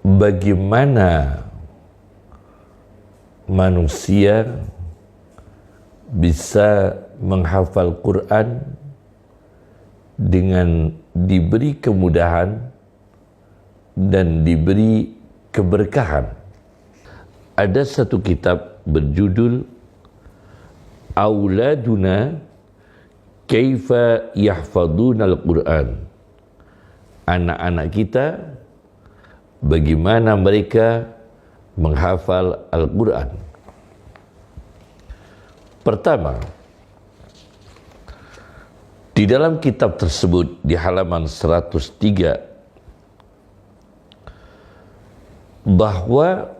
bagaimana manusia bisa menghafal Quran dengan diberi kemudahan dan diberi keberkahan. Ada satu kitab berjudul Auladuna Kaifa Yahfadunal Quran. Anak-anak kita, bagaimana mereka menghafal Al-Quran. Pertama, di dalam kitab tersebut di halaman 103 bahwa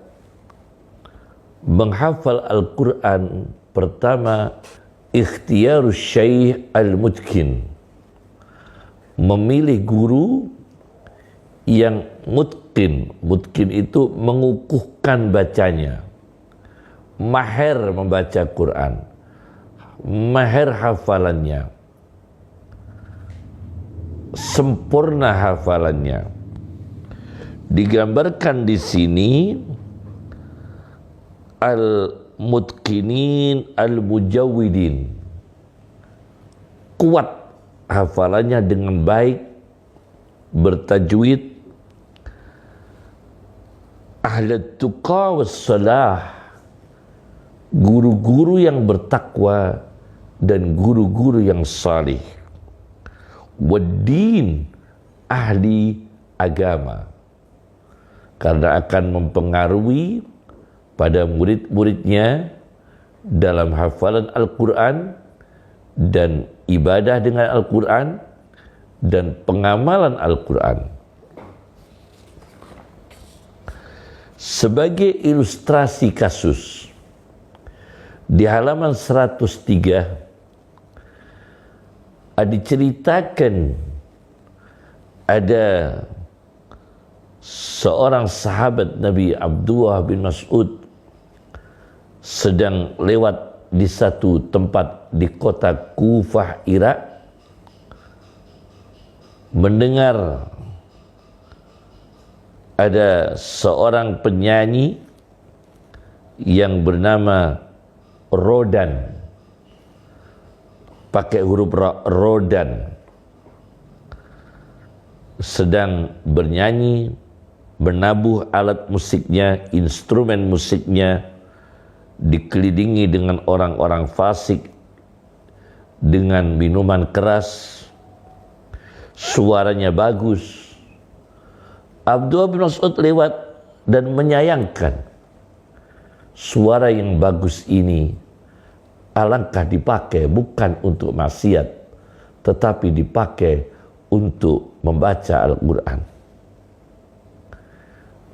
menghafal Al-Quran pertama ikhtiyarus syekh al-mutkin, memilih guru yang mutkin. Mutkin itu mengukuhkan bacanya, mahir membaca Quran, mahir hafalannya, sempurna hafalannya. Digambarkan di sini al-mutkinin al-mujawwidin, kuat hafalannya dengan baik, bertajwid, ahlat tuqa wassalah, guru-guru yang bertakwa dan guru-guru yang salih, waddin, ahli agama, karena akan mempengaruhi pada murid-muridnya dalam hafalan Al-Quran dan ibadah dengan Al-Quran dan pengamalan Al-Quran. Sebagai ilustrasi kasus, di halaman 103 diceritakan ada seorang sahabat Nabi Abdullah bin Mas'ud sedang lewat di satu tempat di kota Kufah, Irak, mendengar ada seorang penyanyi yang bernama Rodan, pakai huruf Rodan, sedang bernyanyi, menabuh alat musiknya, instrumen musiknya, dikelilingi dengan orang-orang fasik, dengan minuman keras, suaranya bagus. Abdullah bin Mas'ud lewat dan menyayangkan suara yang bagus ini alangkah dipakai bukan untuk maksiat, tetapi dipakai untuk membaca Al-Quran.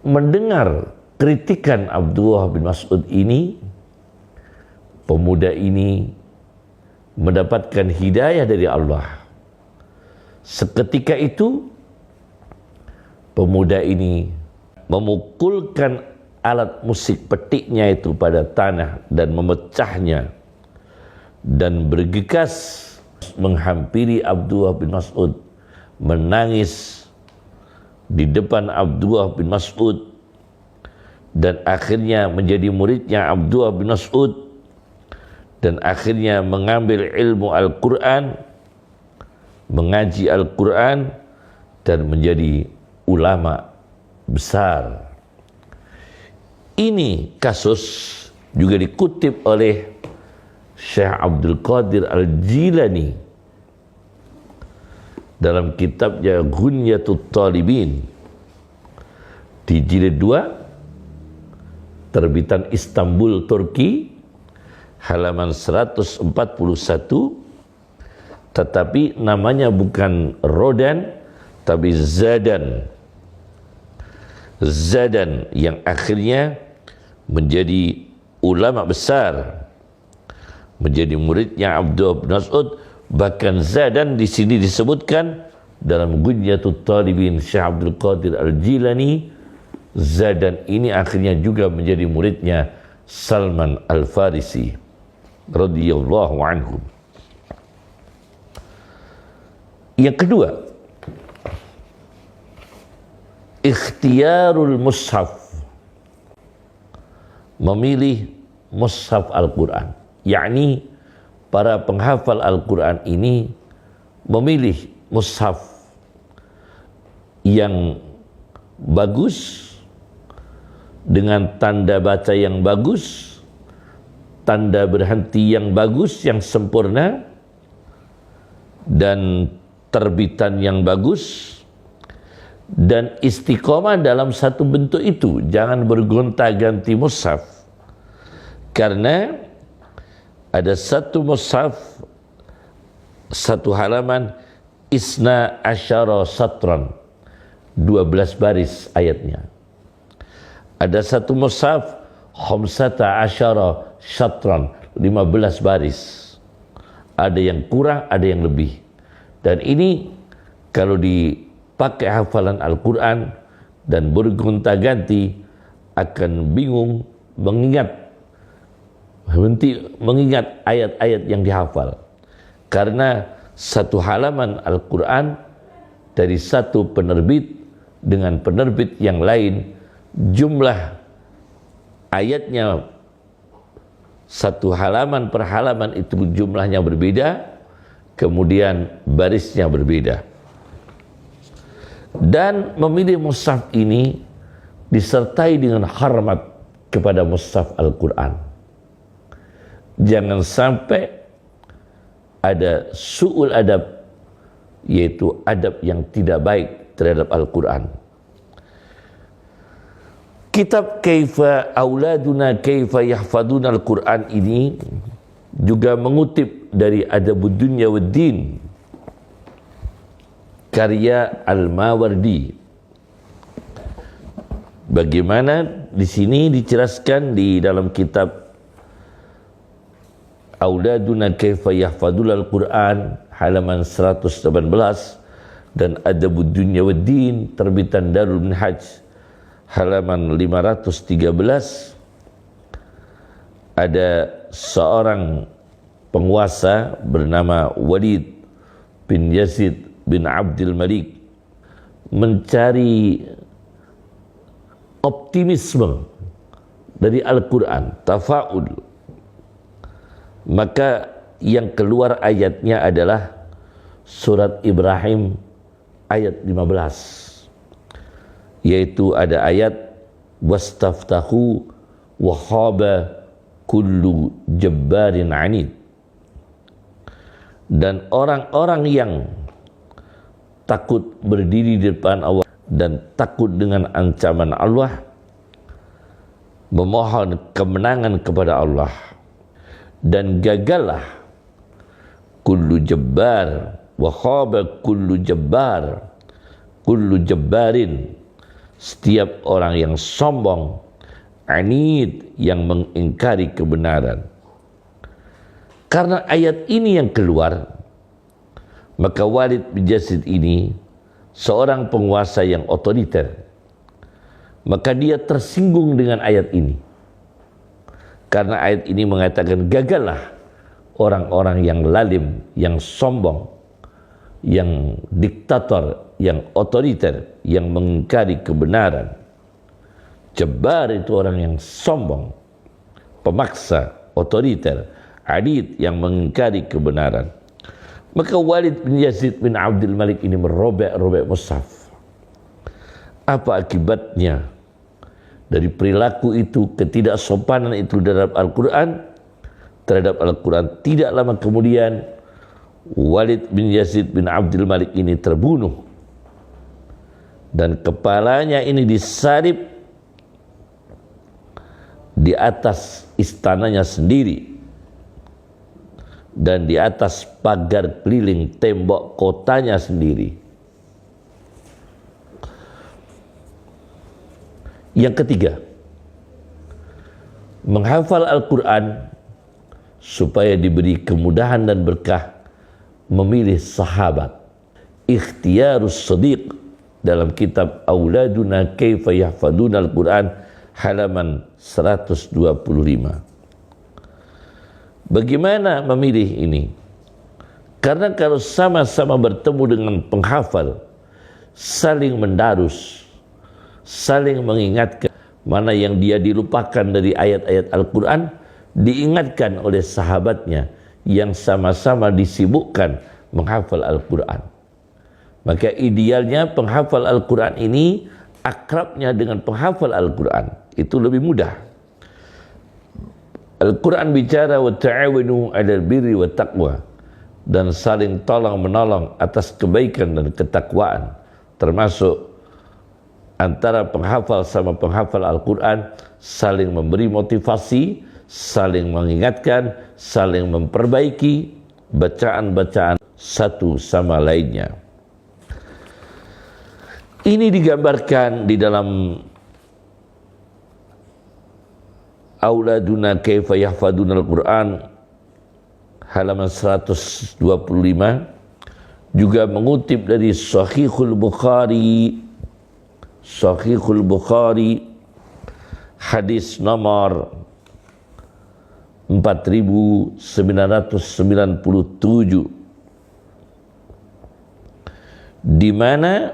Mendengar kritikan Abdullah bin Mas'ud ini, pemuda ini mendapatkan hidayah dari Allah. Seketika itu pemuda ini memukulkan alat musik petiknya itu pada tanah dan memecahnya, dan bergegas menghampiri Abdullah bin Mas'ud, menangis di depan Abdullah bin Mas'ud, dan akhirnya menjadi muridnya Abdullah bin Mas'ud, dan akhirnya mengambil ilmu Al-Quran, mengaji Al-Quran, dan menjadi ulama besar. Ini kasus juga dikutip oleh Syekh Abdul Qadir Al-Jilani dalam kitabnya Ghunyatul Talibin di jilid 2 terbitan Istanbul, Turki, halaman 141, tetapi namanya bukan Rodan tapi Zadan. Zadan yang akhirnya menjadi ulama besar, menjadi muridnya Abdullah bin Mas'ud. Bahkan Zadan di sini disebutkan dalam Ghunyatul Talibin Syekh Abdul Qadir Al-Jilani. Zadan ini akhirnya juga menjadi muridnya Salman Al-Farisi radhiyallahu anhu. Yang kedua, ikhtiyarul mushaf, memilih mushaf Al-Quran, yakni para penghafal Al-Quran ini memilih mushaf yang bagus, dengan tanda baca yang bagus, tanda berhenti yang bagus, yang sempurna, dan terbitan yang bagus, dan istiqomah dalam satu bentuk itu. Jangan bergonta-ganti mushaf, karena ada satu mushaf, satu halaman, isna asyara satran, 12 baris ayatnya. Ada satu mushaf khamsata asyara syatran, 15 baris. Ada yang kurang, ada yang lebih. Dan ini kalau dipakai hafalan Al-Quran dan bergonta-ganti akan bingung mengingat ayat-ayat yang dihafal. Karena satu halaman Al-Quran dari satu penerbit dengan penerbit yang lain, jumlah ayatnya satu halaman per halaman itu jumlahnya berbeda, kemudian barisnya berbeda. Dan memilih mushaf ini disertai dengan hormat kepada mushaf Al-Quran. Jangan sampai ada su'ul adab, yaitu adab yang tidak baik terhadap Al-Quran. Kitab Kaifa Auladuna Kaifa Yahfaduna Al-Quran ini juga mengutip dari Adabud Dunya Waddin, karya Al-Mawardi. Bagaimana di sini dijelaskan di dalam kitab Auladuna Kaifa Yahfaduna Al-Quran halaman 118 dan Adabud Dunya Waddin terbitan Darul Minhaj halaman 513, ada seorang penguasa bernama Walid bin Yazid bin Abdul Malik mencari optimisme dari Al-Quran, tafa'ul. Maka yang keluar ayatnya adalah surat Ibrahim ayat 15, yaitu ada ayat wastaftahu wa khaba kullu jabbarin anid. Dan orang-orang yang takut berdiri di depan Allah dan takut dengan ancaman Allah memohon kemenangan kepada Allah, dan gagallah kullu jabbar wa khaba kullu jabbar, kullu jabbarin, setiap orang yang sombong, anid, yang mengingkari kebenaran. Karena ayat ini yang keluar, maka Walid bin Yazid ini seorang penguasa yang otoriter, maka dia tersinggung dengan ayat ini. Karena ayat ini mengatakan gagallah orang-orang yang lalim, yang sombong, yang diktator, yang otoriter, yang mengingkari kebenaran. Jabbar itu orang yang sombong, pemaksa, otoriter. Adid yang mengingkari kebenaran. Maka Walid bin Yazid bin Abdul Malik ini merobek-robek mushaf. Apa akibatnya dari perilaku itu, ketidaksopanan itu terhadap Al-Quran? Tidak lama kemudian Walid bin Yazid bin Abdul Malik ini terbunuh, dan kepalanya ini disalib di atas istananya sendiri dan di atas pagar keliling tembok kotanya sendiri. Yang ketiga, menghafal Al-Quran supaya diberi kemudahan dan berkah, memilih sahabat. Ikhtiyarus Shadiq dalam kitab Auladuna Kaifa Yahfaduna Al-Quran halaman 125. Bagaimana memilih ini? Karena kalau sama-sama bertemu dengan penghafal, saling mendarus, saling mengingatkan. Mana yang dia dilupakan dari ayat-ayat Al-Quran, diingatkan oleh sahabatnya yang sama-sama disibukkan menghafal Al-Quran. Maka idealnya penghafal Al-Quran ini akrabnya dengan penghafal Al-Quran, itu lebih mudah. Al-Quran bicara wa ta'awanu 'alal birri wat taqwa, dan saling tolong menolong atas kebaikan dan ketakwaan, termasuk antara penghafal sama penghafal Al-Quran saling memberi motivasi, saling mengingatkan, saling memperbaiki bacaan-bacaan satu sama lainnya. Ini digambarkan di dalam Auladuna kaifa yahfaduna Al-Quran halaman 125, juga mengutip dari Sahihul Bukhari hadis nomor 4997, di mana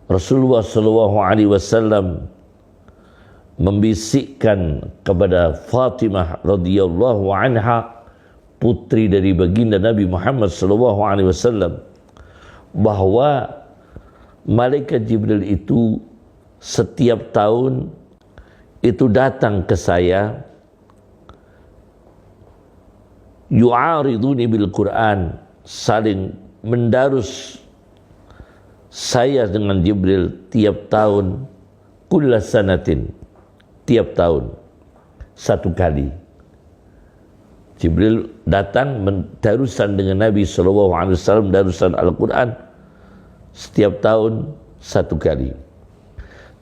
Rasulullah SAW membisikkan kepada Fatimah radhiyallahu anha, putri dari baginda Nabi Muhammad SAW, bahwa malaikat Jibril itu setiap tahun itu datang ke saya, yu'ariduni bil Quran, saling mendarus saya dengan Jibril tiap tahun, kulla sanatin, tiap tahun satu kali. Jibril datang mendarusan dengan Nabi SAW, darusan Al-Quran setiap tahun satu kali.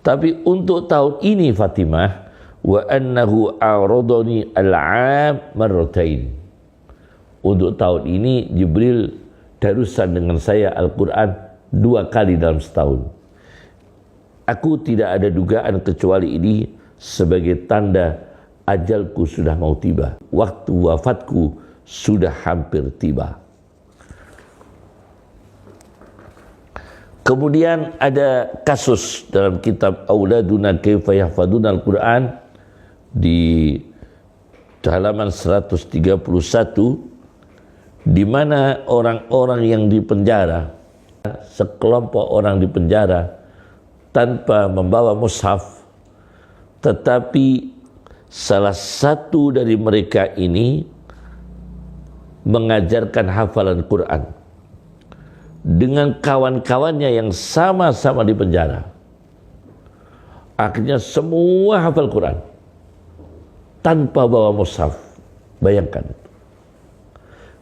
Tapi untuk tahun ini Fatimah, wa annahu a'radani al-'am marratain, untuk tahun ini Jibril darusan dengan saya Al-Quran 2 kali dalam setahun. Aku tidak ada dugaan kecuali ini sebagai tanda ajalku sudah mau tiba, waktu wafatku sudah hampir tiba. Kemudian ada kasus dalam kitab Auladuna kaifa yahfaduna Al-Quran di halaman 131, di mana orang-orang yang dipenjara, sekelompok orang dipenjara tanpa membawa mushaf, tetapi salah satu dari mereka ini mengajarkan hafalan Quran dengan kawan-kawannya yang sama-sama di penjara. Akhirnya semua hafal Quran tanpa bawa mushaf. Bayangkan,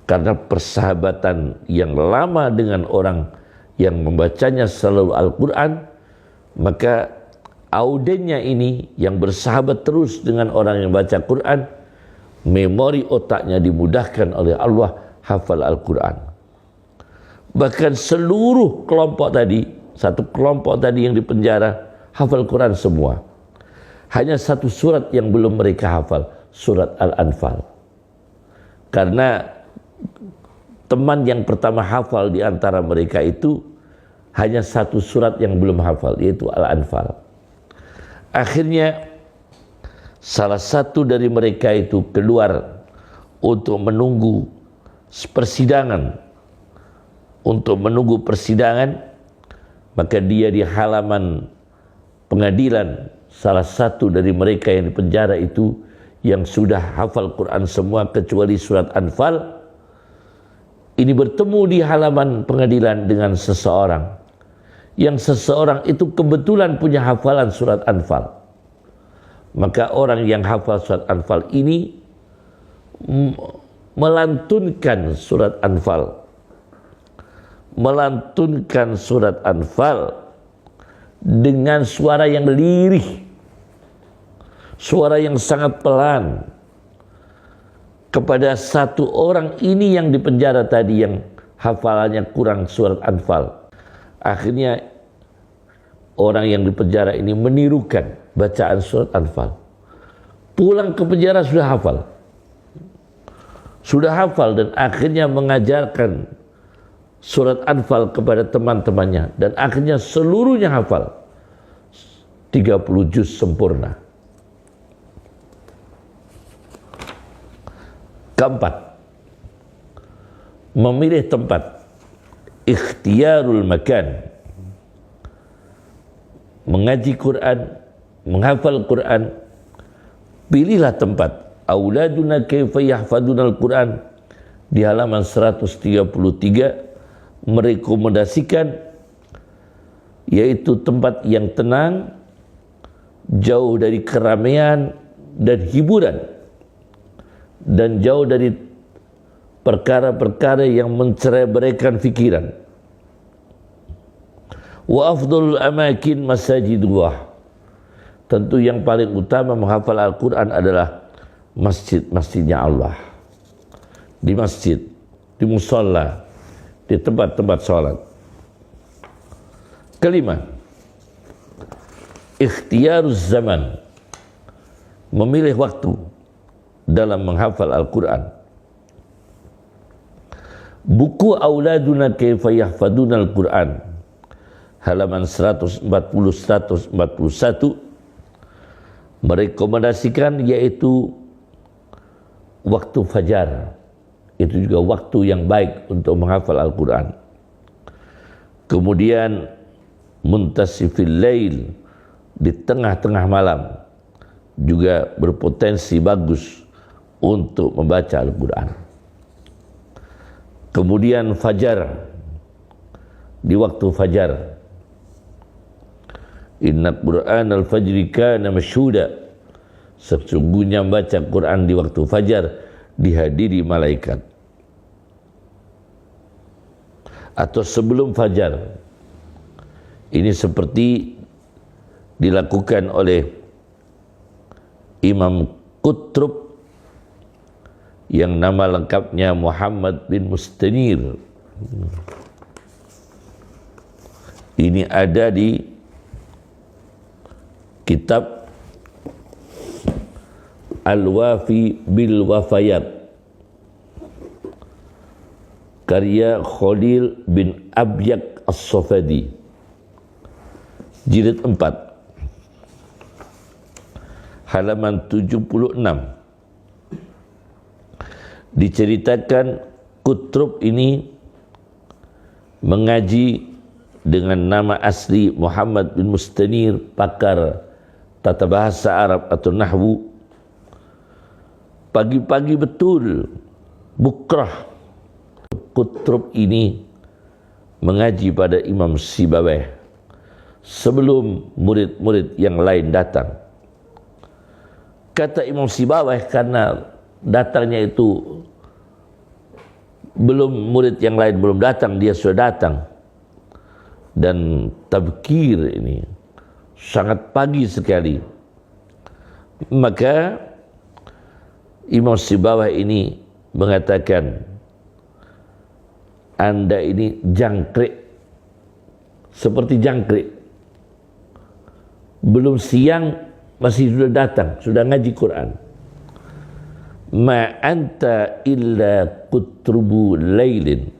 karena persahabatan yang lama dengan orang yang membacanya selalu Al-Quran, maka audennya ini yang bersahabat terus dengan orang yang baca Quran, memori otaknya dimudahkan oleh Allah hafal Al-Quran. Bahkan seluruh kelompok tadi, satu kelompok tadi yang dipenjara, hafal Quran semua. Hanya satu surat yang belum mereka hafal, surat Al-Anfal. Karena teman yang pertama hafal di antara mereka itu hanya satu surat yang belum hafal, yaitu Al-Anfal. Akhirnya salah satu dari mereka itu keluar untuk menunggu persidangan. Untuk menunggu persidangan, maka dia di halaman pengadilan, salah satu dari mereka yang dipenjara itu yang sudah hafal Quran semua kecuali surat Anfal, ini bertemu di halaman pengadilan dengan seseorang, yang seseorang itu kebetulan punya hafalan surat Anfal. Maka orang yang hafal surat Anfal ini melantunkan surat Anfal, melantunkan surat Anfal dengan suara yang lirih, suara yang sangat pelan, kepada satu orang ini yang dipenjara tadi yang hafalannya kurang surat Anfal. Akhirnya orang yang dipenjara ini menirukan bacaan surat Anfal. Pulang ke penjara sudah hafal dan akhirnya mengajarkan surat Anfal kepada teman-temannya, dan akhirnya seluruhnya hafal 30 juz sempurna. Keempat, memilih tempat, ikhtiyarul makan, mengaji Quran, menghafal Quran, pilihlah tempat. Auladuna kaifa yahfaduna al-Quran di halaman 133 merekomendasikan yaitu tempat yang tenang, jauh dari keramaian dan hiburan, dan jauh dari perkara-perkara yang mencerai-beraikan fikiran. Wa afdalul amakin masajidullah. Tentu yang paling utama menghafal Al-Quran adalah masjid-masjidnya Allah. Di masjid, di musalla, di tempat-tempat sholat. Kelima, ikhtiyaruz zaman, memilih waktu dalam menghafal Al-Quran. Buku Auladuna kaifa yahfaduna Al-Quran halaman 140-141 merekomendasikan yaitu waktu fajar. Itu juga waktu yang baik untuk menghafal Al-Quran. Kemudian muntasifil lail, di tengah-tengah malam juga berpotensi bagus untuk membaca Al-Quran. Kemudian fajar, di waktu fajar. Inna Qur'an al-fajri kana masyhuda. Sesungguhnya membaca Quran di waktu fajar dihadiri malaikat. Atau sebelum fajar. Ini seperti dilakukan oleh Imam Qutrub yang nama lengkapnya Muhammad bin Mustanir. Ini ada di kitab Al-Wafi bil Wafayat karya Khalil bin Abyak As-Safadi, jilid 4 halaman 76. Diceritakan Qutrub ini mengaji dengan nama asli Muhammad bin Mustanir, pakar tata bahasa Arab atau nahwu. Pagi-pagi betul, bukrah, Qutrub ini mengaji pada Imam Sibawayh sebelum murid-murid yang lain datang. Kata Imam Sibawayh, karena datangnya itu belum, murid yang lain belum datang, dia sudah datang. Dan tabkir ini sangat pagi sekali. Maka Imam Sibawayh ini mengatakan, Anda ini jangkrik, seperti jangkrik. Belum siang masih sudah datang, sudah ngaji Quran. Ma anta illa qutrubu lailin.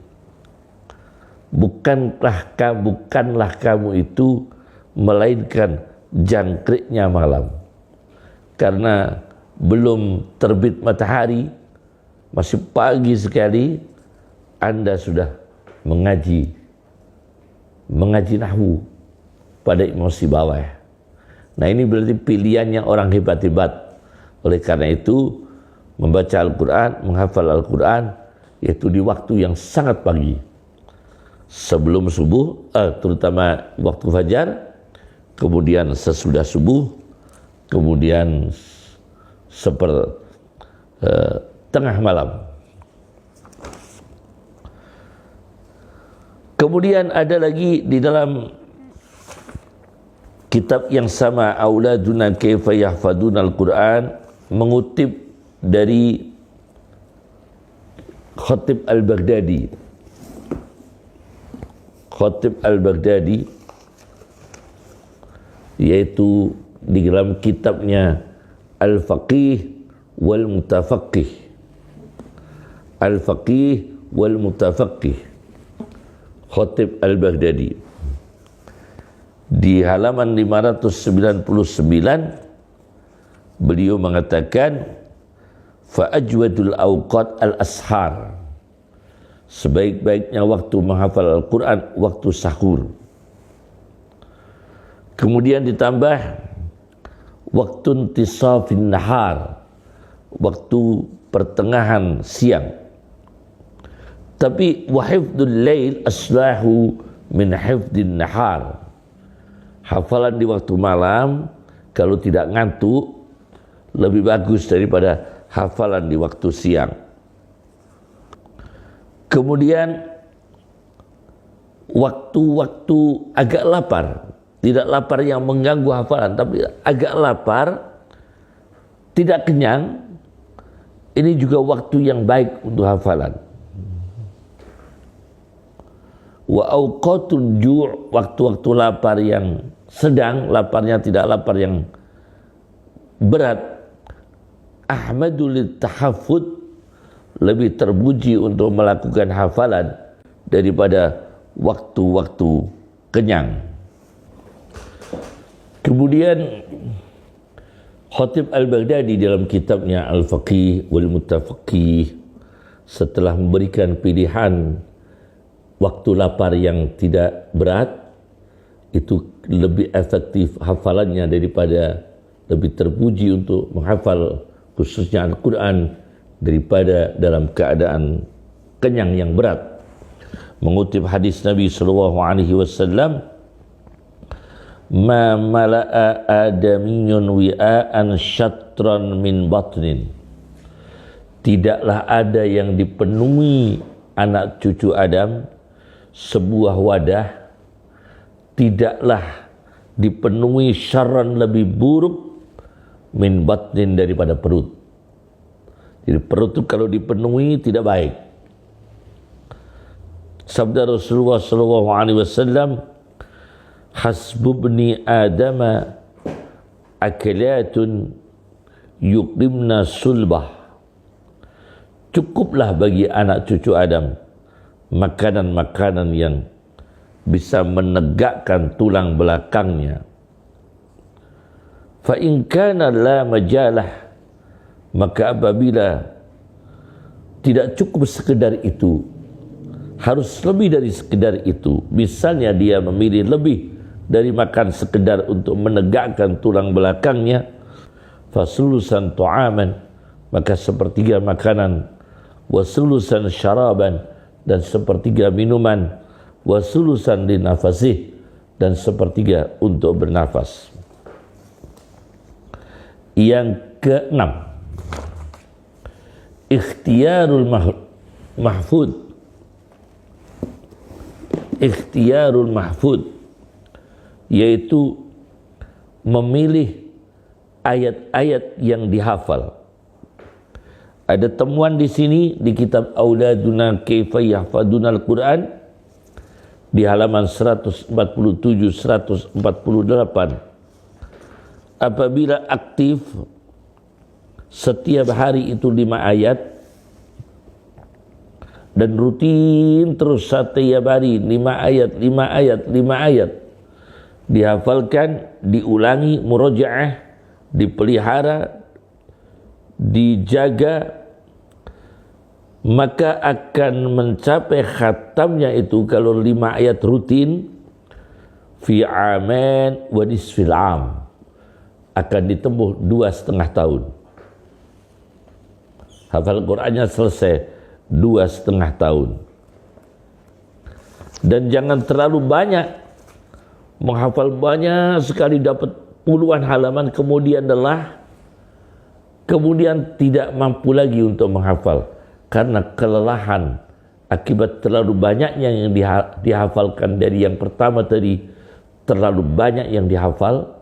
Bukanlah kamu itu melainkan jangkriknya malam. Karena belum terbit matahari, masih pagi sekali, Anda sudah mengaji nahwu pada Imam Sibawayh. Nah, ini berarti pilihannya orang hebat-hebat. Oleh karena itu, membaca Al-Quran, menghafal Al-Quran, yaitu di waktu yang sangat pagi. Sebelum subuh, terutama waktu fajar, kemudian sesudah subuh, kemudian tengah malam. Kemudian ada lagi di dalam kitab yang sama, Auladuna kaifa yahfaduna Al-Quran, mengutip dari Khatib Al-Baghdadi. Khatib Al-Baghdadi, yaitu di dalam kitabnya Al-Faqih wal Mutafaqih. Al-Faqih wal Mutafaqih, Khatib Al-Baghdadi. Di halaman 599 beliau mengatakan fa ajwadul awqat al-ashar, sebaik-baiknya waktu menghafal Al-Quran waktu sahur. Kemudian ditambah waktu intisafin nahar, waktu pertengahan siang. Tapi wa hifdzul lail aslahu min hifdzin nahar, hafalan di waktu malam kalau tidak ngantuk lebih bagus daripada hafalan di waktu siang. Kemudian waktu-waktu agak lapar, tidak lapar yang mengganggu hafalan, tapi agak lapar, tidak kenyang, ini juga waktu yang baik untuk hafalan. Wa auqatul ju', waktu-waktu lapar yang sedang, laparnya tidak lapar yang berat, ahmadul tahaffud, lebih terpuji untuk melakukan hafalan daripada waktu-waktu kenyang. Kemudian Khatib Al-Baghdadi dalam kitabnya Al-Faqih wal Mutafaqih, setelah memberikan pilihan waktu lapar yang tidak berat, itu lebih efektif hafalannya daripada, lebih terpuji untuk menghafal khususnya Al-Quran daripada dalam keadaan kenyang yang berat. Mengutip hadis Nabi SAW, ma mala'a adamiyun wi'aan syatran min batnin, tidaklah ada yang dipenuhi anak cucu Adam sebuah wadah, tidaklah dipenuhi syarran lebih buruk min batnin daripada perut. Jadi perut itu kalau dipenuhi tidak baik. Sabda Rasulullah SAW, hasbubni adama akalatun yuqimna sulbah, cukuplah bagi anak cucu Adam makanan-makanan yang bisa menegakkan tulang belakangnya. Fa in kana la majalah, maka apabila tidak cukup sekedar itu, harus lebih dari sekedar itu, misalnya dia memilih lebih dari makan sekedar untuk menegakkan tulang belakangnya, fasulusan tu'aman, maka sepertiga makanan, wasulusan syaraban, dan sepertiga minuman, wasulusan linafasih, dan sepertiga untuk bernafas. Yang keenam, ikhtiyarul mahfud. Ikhtiyarul mahfud, yaitu memilih ayat-ayat yang dihafal. Ada temuan di sini di kitab Auladuna Kaifa Yahfadunal Quran di halaman 147-148. Apabila aktif setiap hari itu 5 ayat dan rutin terus setiap hari 5 ayat, 5 ayat, 5 ayat dihafalkan, diulangi, murajaah, dipelihara, dijaga, maka akan mencapai khatamnya itu kalau 5 ayat rutin fi aman wa nisfil am, akan ditempuh 2,5 tahun. Hafal Qur'annya selesai 2,5 tahun. Dan jangan terlalu banyak, menghafal banyak sekali dapat puluhan halaman kemudian lelah, kemudian tidak mampu lagi untuk menghafal karena kelelahan akibat terlalu banyaknya yang dihafalkan. Dari yang pertama tadi, terlalu banyak yang dihafal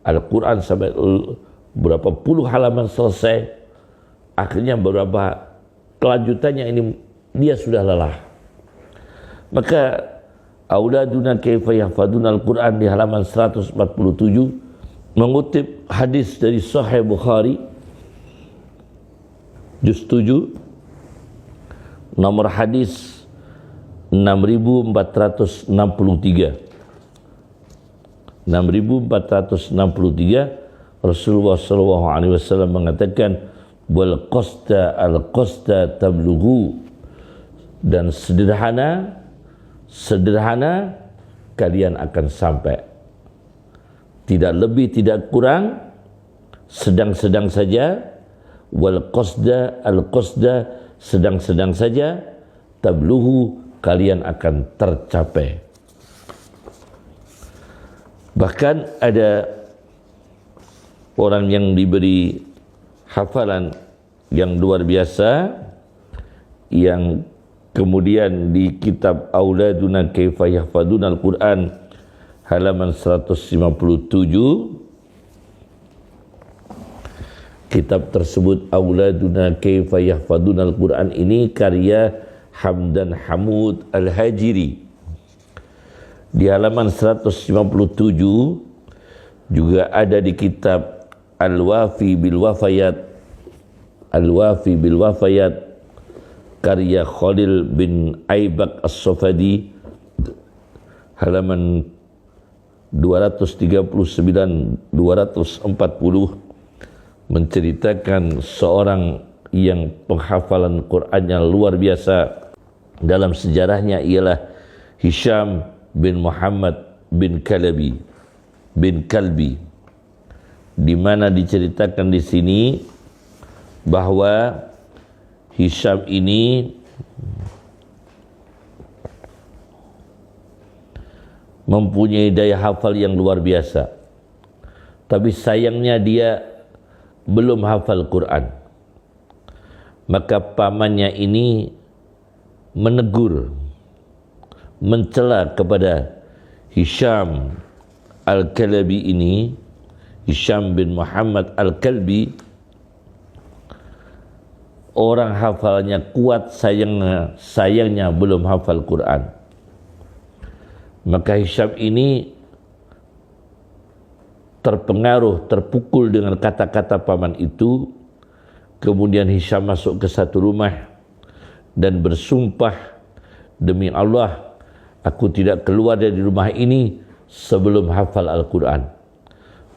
Al-Quran sampai berapa puluh halaman selesai, akhirnya beberapa kelanjutannya ini dia sudah lelah. Maka Auladuna Kaifa Yahfadunal Quran di halaman 147 mengutip hadis dari Sahih Bukhari juz 7 nomor hadis 6463. 6463 Rasulullah SAW mengatakan wal qasta al qasta tablughu, dan sederhana kalian akan sampai, tidak lebih tidak kurang, sedang-sedang saja. Wal qasda al qasda, sedang-sedang saja. Tablughu, kalian akan tercapai. Bahkan ada orang yang diberi hafalan yang luar biasa, yang kemudian di kitab Auladuna Kaifa Yahfaduna Al-Quran halaman 157, kitab tersebut Auladuna Kaifa Yahfaduna Al-Quran ini karya Hamdan Hamud Al-Hajiri. Di halaman 157 juga ada di kitab Al-Wafi bil Wafayat karya Khalil bin Aibak As-Safadi halaman 239-240 menceritakan seorang yang penghafalan Qur'annya luar biasa dalam sejarahnya ialah Hisham bin Muhammad bin Kalbi, di mana diceritakan di sini bahwa Hisham ini mempunyai daya hafal yang luar biasa, tapi sayangnya dia belum hafal Quran. Maka pamannya ini menegur, mencela kepada Hisham Al-Kalbi ini, Hisham bin Muhammad Al-Kalbi, orang hafalnya kuat, sayangnya belum hafal Quran. Maka Hisham ini terpengaruh, terpukul dengan kata-kata paman itu. Kemudian Hisham masuk ke satu rumah dan bersumpah, demi Allah, aku tidak keluar dari rumah ini sebelum hafal Al-Quran.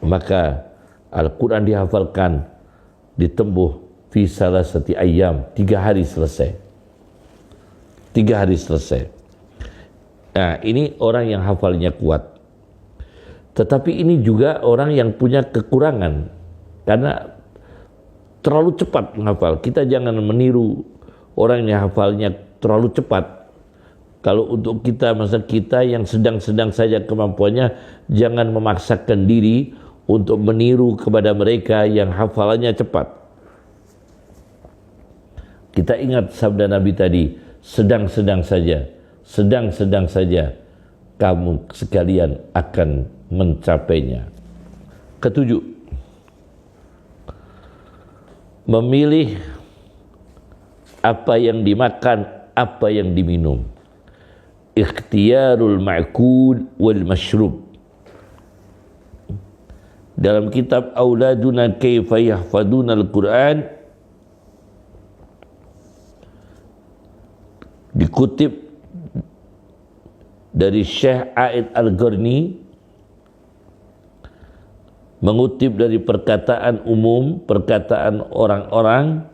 Maka Al-Quran dihafalkan, ditempuh fi salasati ayyam, 3 hari selesai. 3 hari selesai. Nah, ini orang yang hafalnya kuat. Tetapi ini juga orang yang punya kekurangan, karena terlalu cepat menghafal. Kita jangan meniru orang yang hafalnya terlalu cepat. Kalau untuk kita, masa kita yang sedang-sedang saja kemampuannya, jangan memaksakan diri untuk meniru kepada mereka yang hafalannya cepat. Kita ingat sabda Nabi tadi, sedang-sedang saja kamu sekalian akan mencapainya. Ketujuh, memilih apa yang dimakan, apa yang diminum. Ikhtiyarul ma'kul wal mashrub. Dalam kitab Auladuna Kaifa Yahfaduna Al-Quran dikutip dari Syekh A'id Al-Gharni, mengutip dari perkataan umum, perkataan orang-orang,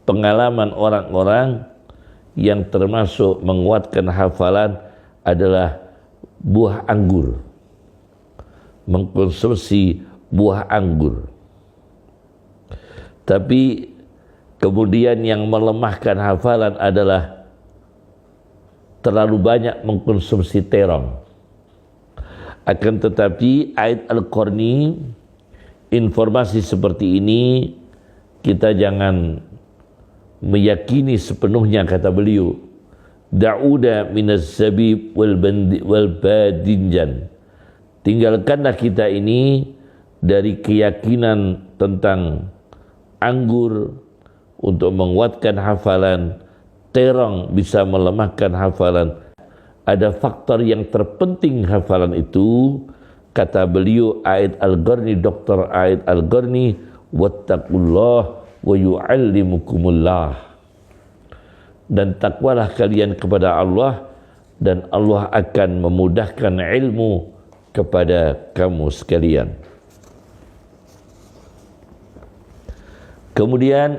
pengalaman orang-orang yang termasuk menguatkan hafalan adalah buah anggur, mengkonsumsi buah anggur. Tapi kemudian yang melemahkan hafalan adalah terlalu banyak mengkonsumsi terong. Akan tetapi A'id Al-Qarni, informasi seperti ini kita jangan meyakini sepenuhnya, kata beliau. Da'uda minaz zabib wal badinjan. Tinggalkanlah kita ini dari keyakinan tentang anggur untuk menguatkan hafalan, terong bisa melemahkan hafalan. Ada faktor yang terpenting hafalan itu, kata beliau A'id Al-Gharni, Dr. A'id Al-Gharni, wattaqullah wa yu'allimukumullah, dan takwalah kalian kepada Allah dan Allah akan memudahkan ilmu kepada kamu sekalian. Kemudian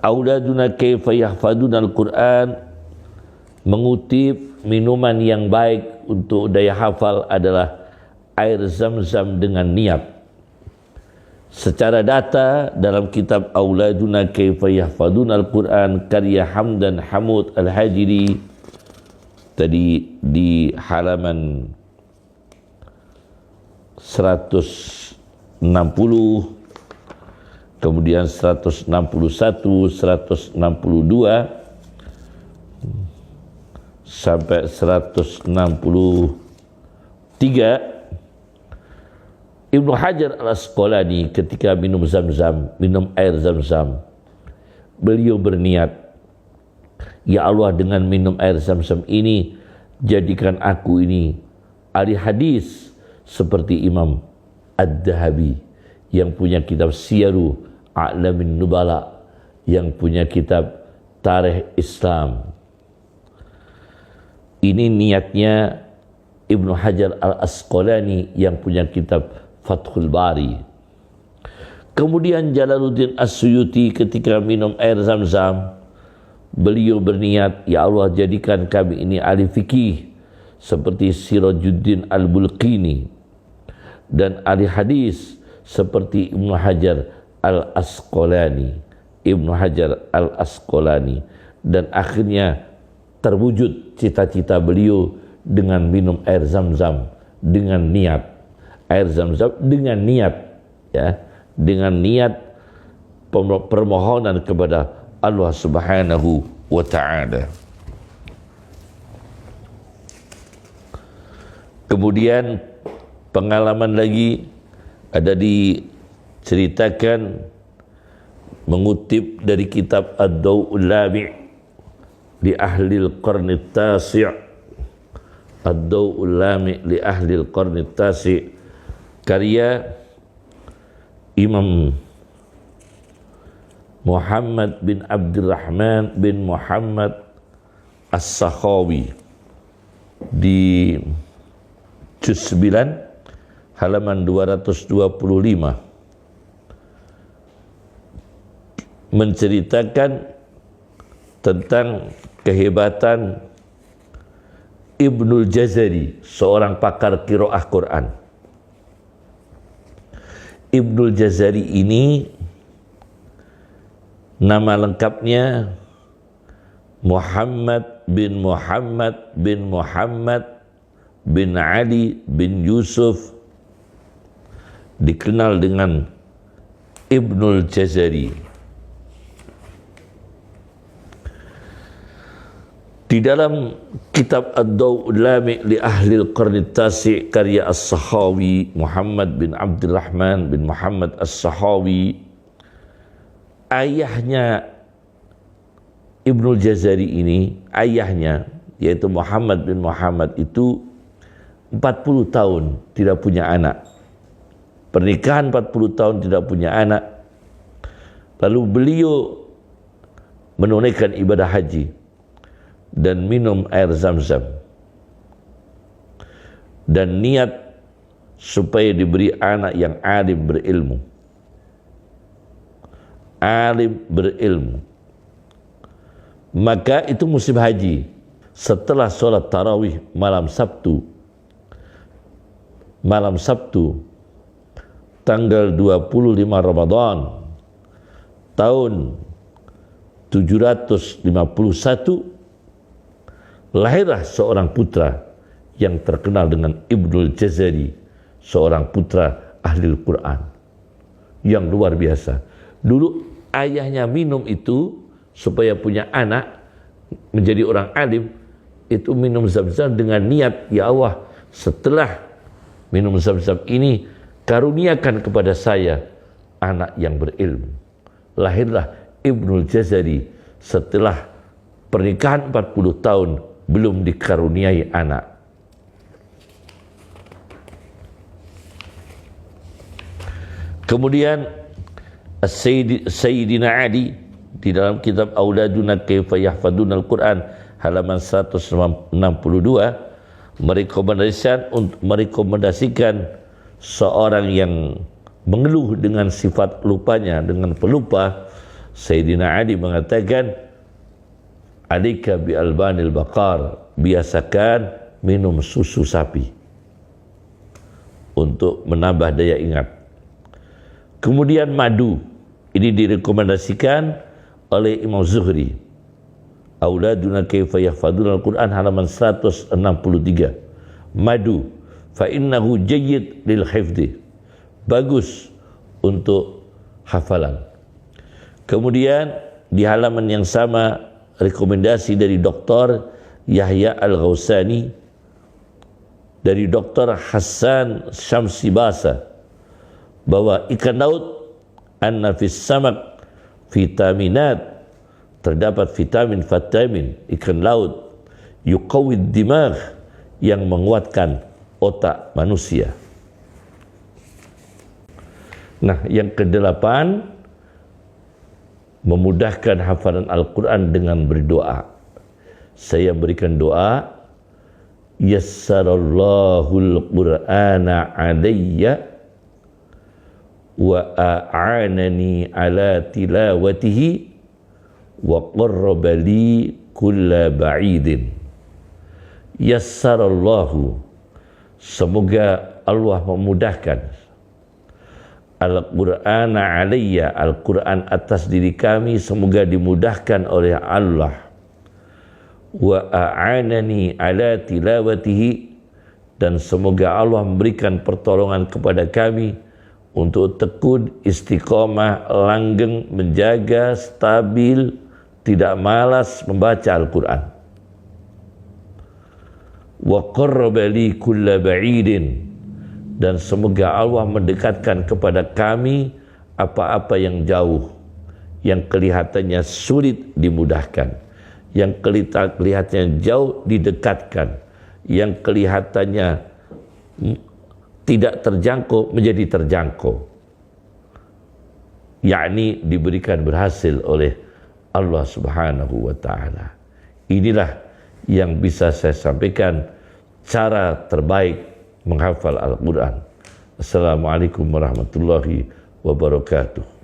auladuna kaifa yahfaduna al-Quran, mengutip minuman yang baik untuk daya hafal adalah air zam-zam dengan niat. Secara data dalam kitab Auladuna Kaifa Yahfaduna Al-Quran karya Hamdan Hamud Al-Hajiri tadi di halaman 160, kemudian 161, 162 sampai 163. Ibnu Hajar Al-Asqalani ketika minum air zam-zam, beliau berniat, ya Allah, dengan minum air zam-zam ini jadikan aku ini ahli hadis seperti Imam Ad-Dahabi yang punya kitab Siyaru A'lamin Nubala, yang punya kitab Tarikh Islam. Ini niatnya Ibnu Hajar Al-Asqalani yang punya kitab Fathul Bari. Kemudian Jalaluddin As-Suyuti ketika minum air zam-zam, beliau berniat, ya Allah, jadikan kami ini ahli fikih seperti Sirajuddin Al-Bulqini, dan ahli hadis seperti Ibnu Hajar Al-Asqalani. Dan akhirnya terwujud cita-cita beliau dengan minum air zam-zam dengan niat. Air zam-zam dengan niat, ya, dengan niat permohonan kepada Allah Subhanahu wa ta'ala. Kemudian pengalaman lagi ada diceritakan mengutip dari kitab Ad-Daw'ul Lami' li Ahlil Qarni Tasi'. Ad-Daw'ul Lami' li Ahlil Qarni Tasi' karya Imam Muhammad bin Abdurrahman bin Muhammad As-Sakhawi di juz 9 halaman 225, menceritakan tentang kehebatan Ibnul Jazari, seorang pakar qiraah Quran. Ibnul Jazari ini nama lengkapnya Muhammad bin Muhammad bin Muhammad bin Ali bin Yusuf, dikenal dengan Ibnul Jazari. Di dalam kitab Ad-Daw'ul Lami' li Ahlil Qarni Tasi' karya As-Sakhawi, Muhammad bin Abdurrahman bin Muhammad As-Sakhawi, ayahnya Ibnul Jazari ini, ayahnya yaitu Muhammad bin Muhammad itu 40 tahun tidak punya anak. Pernikahan 40 tahun tidak punya anak. Lalu beliau menunaikan ibadah haji dan minum air zam-zam dan niat supaya diberi anak yang alim berilmu. Maka itu musim haji, setelah sholat tarawih malam Sabtu tanggal 25 Ramadan tahun 751, lahirlah seorang putra yang terkenal dengan Ibnul Jazari, seorang putra ahli Al-Quran yang luar biasa. Dulu ayahnya minum itu supaya punya anak menjadi orang alim, itu minum zam-zam dengan niat, ya Allah, setelah minum zam-zam ini karuniakan kepada saya anak yang berilmu. Lahirlah Ibnul Jazari setelah pernikahan 40 tahun belum dikaruniai anak. Kemudian Sayyidina Ali di dalam kitab Auladuna Kaifa Yahfaduna Al-Quran halaman 162 merekomendasikan seorang yang mengeluh dengan sifat lupanya, dengan pelupa, Sayyidina Ali mengatakan, alika bi albanil baqar, biasakan minum susu sapi untuk menambah daya ingat. Kemudian madu, ini direkomendasikan oleh Imam Zuhri. Auladuna kaifa yahfaduna al-Quran, halaman 163. Madu, fa innahu jayyid lil hifdhi, bagus untuk hafalan. Kemudian di halaman yang sama, rekomendasi dari Dr. Yahya Al-Ghausani, dari Dr. Hassan Syamsibasa, bahwa ikan laut anna fis samak vitaminat, terdapat vitamin ikan laut, yuqawwid dimagh, yang menguatkan otak manusia. Nah, yang kedelapan, memudahkan hafalan Al-Quran dengan berdoa. Saya berikan doa, yassarallahul Qur'ana alayya wa a'anani ala tilawatihi wa qarraba li kulla ba'idin. Yassarallahu, semoga Allah memudahkan Al-Qur'ana alayya, Al-Quran atas diri kami semoga dimudahkan oleh Allah. Wa a'anani ala tilawatihi, dan semoga Allah memberikan pertolongan kepada kami untuk tekun, istiqomah, langgeng, menjaga, stabil, tidak malas membaca Al-Quran. Wa qarraba li kulla ba'idin, dan semoga Allah mendekatkan kepada kami apa-apa yang jauh, yang kelihatannya sulit dimudahkan, yang kelihatannya jauh didekatkan, yang kelihatannya tidak terjangkau menjadi terjangkau, yakni diberikan berhasil oleh Allah Subhanahu wa ta'ala. Inilah yang bisa saya sampaikan cara terbaik menghafal Al-Quran. Assalamualaikum warahmatullahi wabarakatuh.